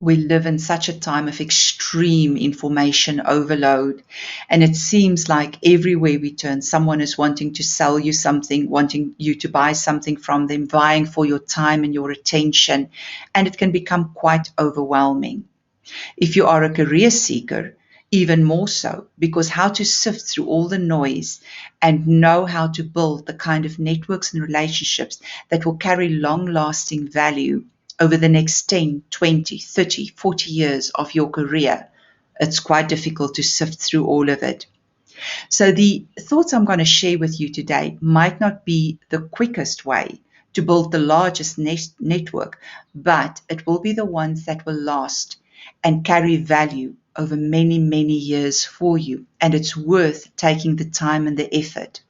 We live in such a time of extreme information overload, and it seems like everywhere we turn, someone is wanting to sell you something, wanting you to buy something from them, vying for your time and your attention, and it can become quite overwhelming. If you are a career seeker, even more so, because how to sift through all the noise and know how to build the kind of networks and relationships that will carry long lasting value over the next 10, 20, 30, 40 years of your career, it's quite difficult to sift through all of it. So, the thoughts I'm going to share with you today might not be the quickest way to build the largest network, but it will be the ones that will last and carry value over many, many years for you. And it's worth taking the time and the effort.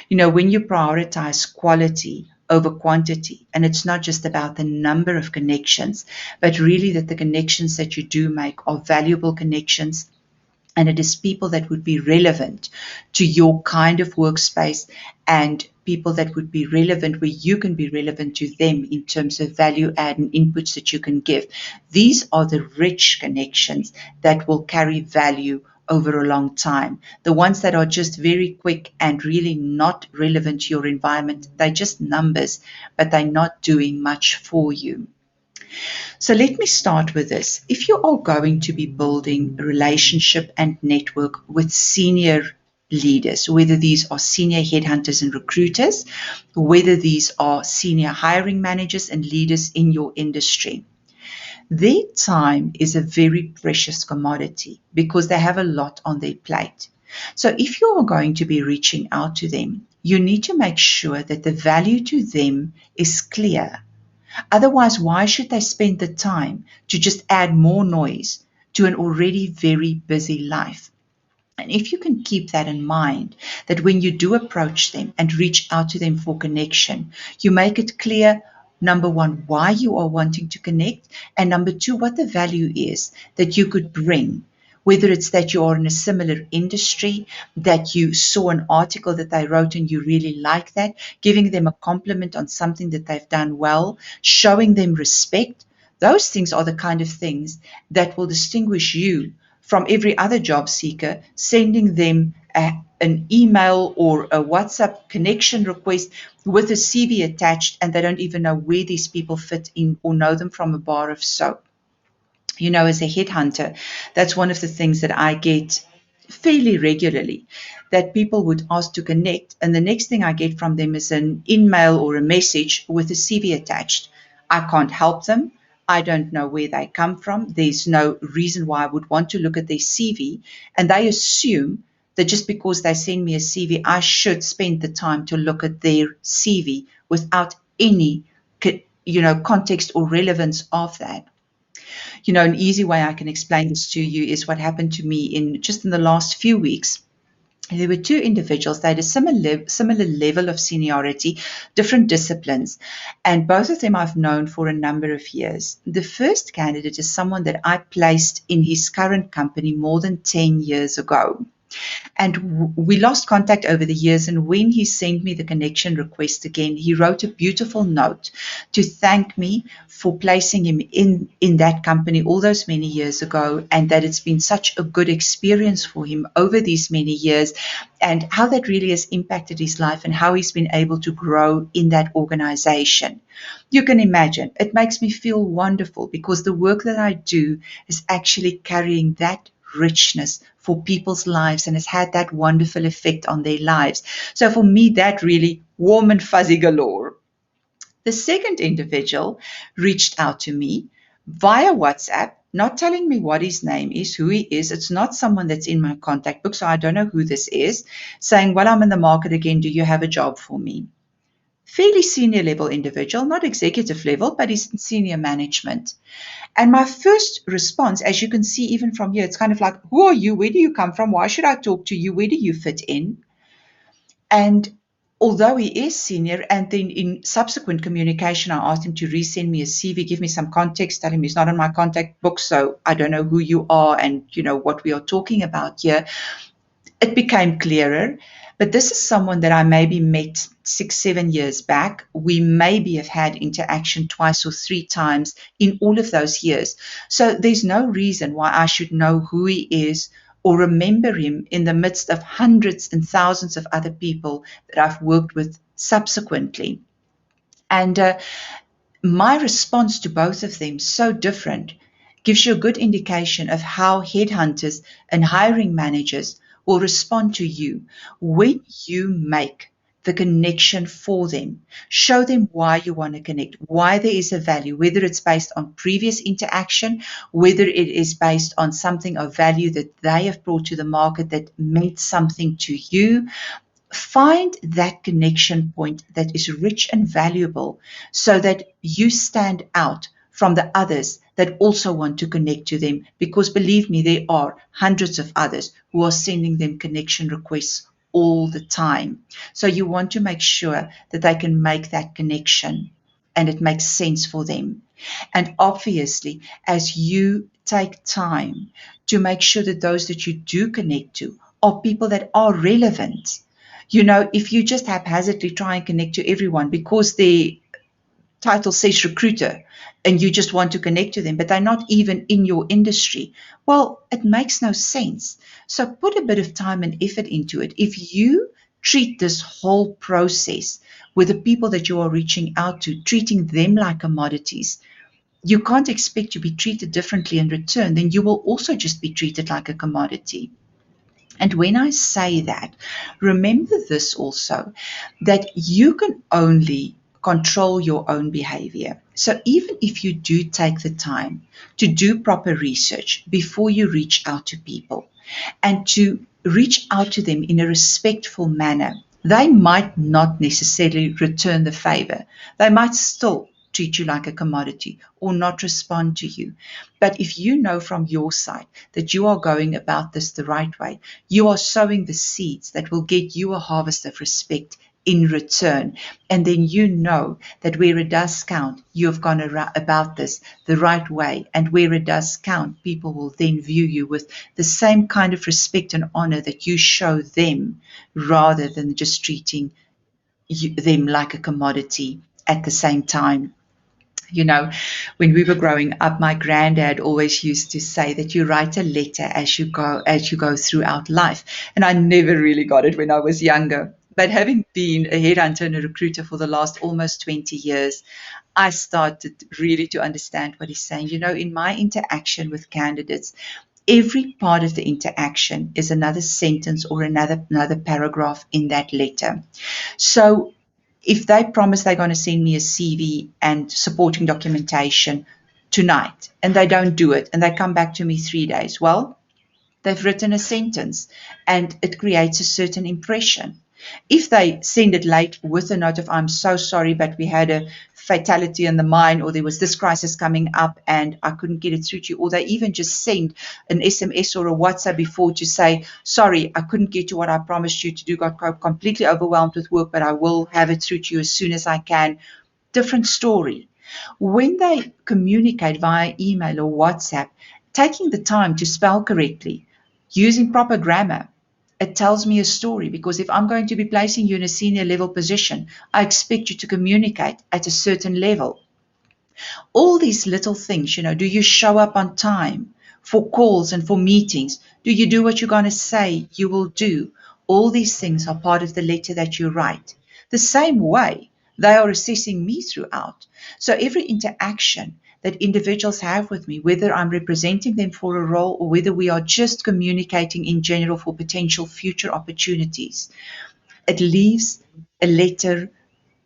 When you prioritize quality over quantity, and it's not just about the number of connections, but really that the connections that you do make are valuable connections, and it is people that would be relevant to your kind of workspace and people that would be relevant where you can be relevant to them in terms of value add and inputs that you can give. These are the rich connections that will carry value over a long time. The ones that are just very quick and really not relevant to your environment, they're just numbers, but they're not doing much for you. So let me start with this. If you are going to be building a relationship and network with senior leaders, whether these are senior headhunters and recruiters, whether these are senior hiring managers and leaders in your industry, their time is a very precious commodity because they have a lot on their plate. So if you are going to be reaching out to them, you need to make sure that the value to them is clear. Otherwise, why should they spend the time to just add more noise to an already very busy life? And if you can keep that in mind, that when you do approach them and reach out to them for connection, you make it clear, number one, why you are wanting to connect, and number two, what the value is that you could bring. Whether it's that you are in a similar industry, that you saw an article that they wrote and you really like that, giving them a compliment on something that they've done well, showing them respect. Those things are the kind of things that will distinguish you from every other job seeker, sending them an email or a WhatsApp connection request with a CV attached, and they don't even know where these people fit in or know them from a bar of soap. As a headhunter, that's one of the things that I get fairly regularly, that people would ask to connect, and the next thing I get from them is an email or a message with a CV attached. I can't help them. I don't know where they come from. There's no reason why I would want to look at their CV, and they assume that just because they send me a CV, I should spend the time to look at their CV without any, context or relevance of that. An easy way I can explain this to you is what happened to me in the last few weeks. There were two individuals. They had a similar level of seniority, different disciplines, and both of them I've known for a number of years. The first candidate is someone that I placed in his current company more than 10 years ago. And we lost contact over the years. And when he sent me the connection request again, he wrote a beautiful note to thank me for placing him in that company all those many years ago, and that it's been such a good experience for him over these many years, and how that really has impacted his life and how he's been able to grow in that organization. You can imagine, it makes me feel wonderful because the work that I do is actually carrying that richness for people's lives and has had that wonderful effect on their lives. So for me, that really warm and fuzzy galore. The second individual reached out to me via WhatsApp, not telling me what his name is, who he is. It's not someone that's in my contact book, so I don't know who this is, saying, well, I'm in the market again. Do you have a job for me? Fairly senior level individual, not executive level, but he's in senior management. And my first response, as you can see even from here, it's kind of like, who are you? Where do you come from? Why should I talk to you? Where do you fit in? And although he is senior, and then in subsequent communication, I asked him to resend me a CV, give me some context, tell him he's not on my contact book, so I don't know who you are and what we are talking about here. It became clearer. But this is someone that I maybe met 6, 7 years back. We maybe have had interaction twice or three times in all of those years. So there's no reason why I should know who he is or remember him in the midst of hundreds and thousands of other people that I've worked with subsequently. And my response to both of them, so different, gives you a good indication of how headhunters and hiring managers will respond to you when you make the connection for them. Show them why you want to connect, why there is a value, whether it's based on previous interaction, whether it is based on something of value that they have brought to the market that meant something to you. Find that connection point that is rich and valuable so that you stand out from the others that also want to connect to them, because believe me, there are hundreds of others who are sending them connection requests all the time. So you want to make sure that they can make that connection and it makes sense for them. And obviously, as you take time to make sure that those that you do connect to are people that are relevant. If you just haphazardly try and connect to everyone because the title says recruiter and you just want to connect to them, but they're not even in your industry, well, it makes no sense. So put a bit of time and effort into it. If you treat this whole process with the people that you are reaching out to, treating them like commodities, you can't expect to be treated differently in return. Then you will also just be treated like a commodity. And when I say that, remember this also, that you can only control your own behavior. So even if you do take the time to do proper research before you reach out to people and to reach out to them in a respectful manner, they might not necessarily return the favor. They might still treat you like a commodity or not respond to you. But if you know from your side that you are going about this the right way, you are sowing the seeds that will get you a harvest of respect in return. And then you know that where it does count, you have gone about this the right way. And where it does count, people will then view you with the same kind of respect and honor that you show them, rather than just treating them like a commodity at the same time. When we were growing up, my granddad always used to say that you write a letter as you go throughout life. And I never really got it when I was younger. But having been a headhunter and a recruiter for the last almost 20 years, I started really to understand what he's saying. In my interaction with candidates, every part of the interaction is another sentence or another paragraph in that letter. So if they promise they're going to send me a CV and supporting documentation tonight and they don't do it and they come back to me 3 days, well, they've written a sentence and it creates a certain impression. If they send it late with a note of, I'm so sorry, but we had a fatality in the mine, or there was this crisis coming up and I couldn't get it through to you, or they even just send an SMS or a WhatsApp before to say, sorry, I couldn't get to what I promised you to do, got completely overwhelmed with work, but I will have it through to you as soon as I can. Different story. When they communicate via email or WhatsApp, taking the time to spell correctly, using proper grammar, it tells me a story, because if I'm going to be placing you in a senior level position, I expect you to communicate at a certain level. All these little things, do you show up on time for calls and for meetings? Do you do what you're going to say you will do? All these things are part of the letter that you write. The same way, they are assessing me throughout. So every interaction that individuals have with me, whether I'm representing them for a role or whether we are just communicating in general for potential future opportunities, it leaves a letter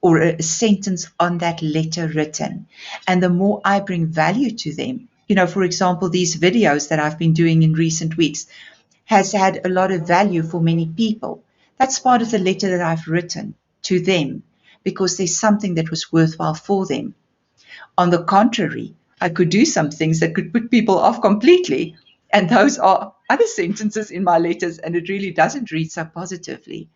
or a sentence on that letter written. And the more I bring value to them, for example, these videos that I've been doing in recent weeks has had a lot of value for many people. That's part of the letter that I've written to them, because there's something that was worthwhile for them. On the contrary, I could do some things that could put people off completely. And those are other sentences in my letters, and it really doesn't read so positively.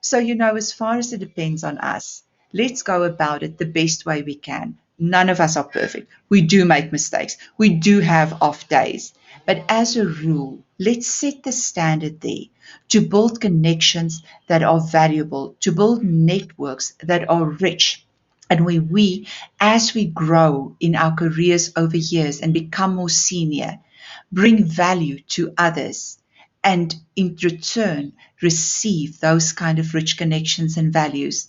So, as far as it depends on us, let's go about it the best way we can. None of us are perfect. We do make mistakes. We do have off days. But as a rule, let's set the standard there to build connections that are valuable, to build networks that are rich. And where we, as we grow in our careers over years and become more senior, bring value to others and in return receive those kind of rich connections and values,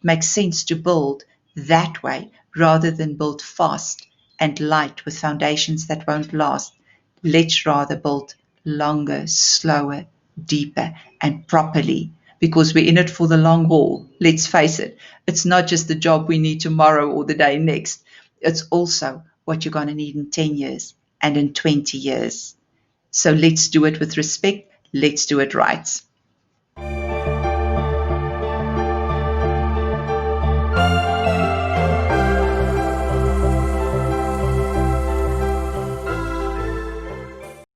makes sense to build that way rather than build fast and light with foundations that won't last. Let's rather build longer, slower, deeper, and properly because we're in it for the long haul. Let's face it, it's not just the job we need tomorrow or the day next. It's also what you're going to need in 10 years and in 20 years. So let's do it with respect. Let's do it right.